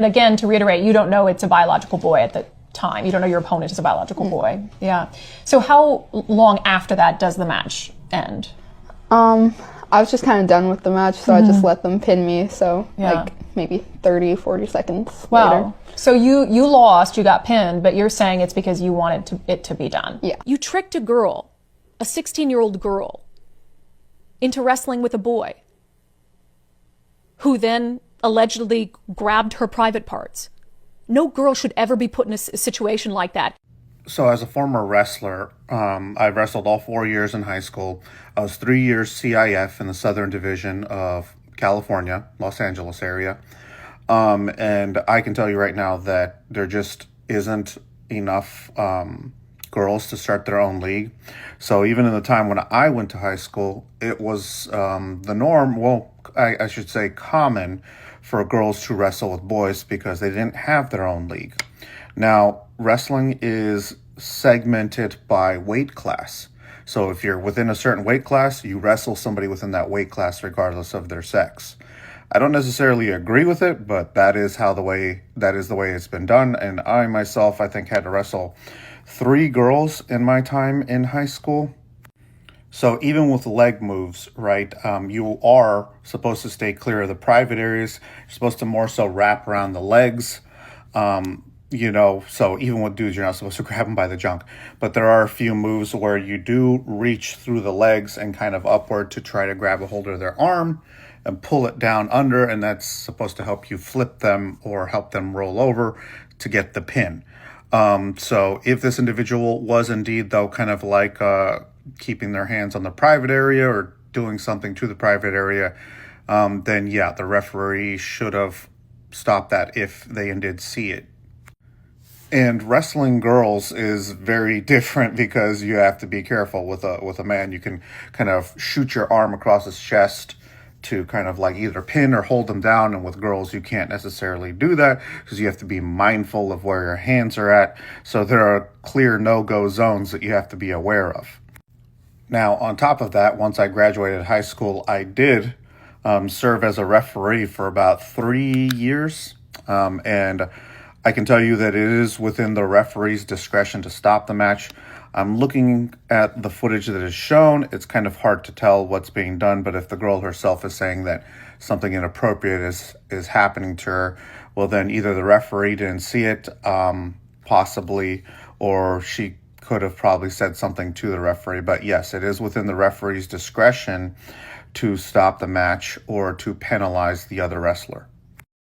And again, to reiterate, you don't know it's a biological boy at the time. You don't know your opponent is a biological boy. Yeah. So how long after that does the match end? I was just kind of done with the match, so I just let them pin me. So like maybe 30, 40 seconds later. So you lost, you got pinned, but you're saying it's because you wanted it to be done. Yeah. You tricked a girl, a 16-year-old girl, into wrestling with a boy who then allegedly grabbed her private parts. No girl should ever be put in a situation like that. So as a former wrestler, I wrestled all 4 years in high school. I was 3 years CIF in the Southern Division of California, Los Angeles area. And I can tell you right now that there just isn't enough girls to start their own league. So even in the time when I went to high school, it was the norm, well, I should say common, for girls to wrestle with boys because they didn't have their own league. Now, wrestling is segmented by weight class. So if you're within a certain weight class, you wrestle somebody within that weight class regardless of their sex. I don't necessarily agree with it, but that is the way it's been done. And I myself, I think, had to wrestle 3 girls in my time in high school. So even with leg moves, right, you are supposed to stay clear of the private areas. You're supposed to more so wrap around the legs. So even with dudes, you're not supposed to grab them by the junk. But there are a few moves where you do reach through the legs and kind of upward to try to grab a hold of their arm and pull it down under, and that's supposed to help you flip them or help them roll over to get the pin. So if this individual was indeed, though, kind of like keeping their hands on the private area or doing something to the private area, then yeah, the referee should have stopped that if they did see it. And wrestling girls is very different because you have to be careful with a man. You can kind of shoot your arm across his chest to kind of like either pin or hold them down. And with girls, you can't necessarily do that because you have to be mindful of where your hands are at. So there are clear no-go zones that you have to be aware of. Now, on top of that, once I graduated high school, I did serve as a referee for about 3 years. And I can tell you that it is within the referee's discretion to stop the match. I'm looking at the footage that is shown. It's kind of hard to tell what's being done, but if the girl herself is saying that something inappropriate is happening to her, well, then either the referee didn't see it, possibly, or she could have probably said something to the referee. But yes, it is within the referee's discretion to stop the match or to penalize the other wrestler.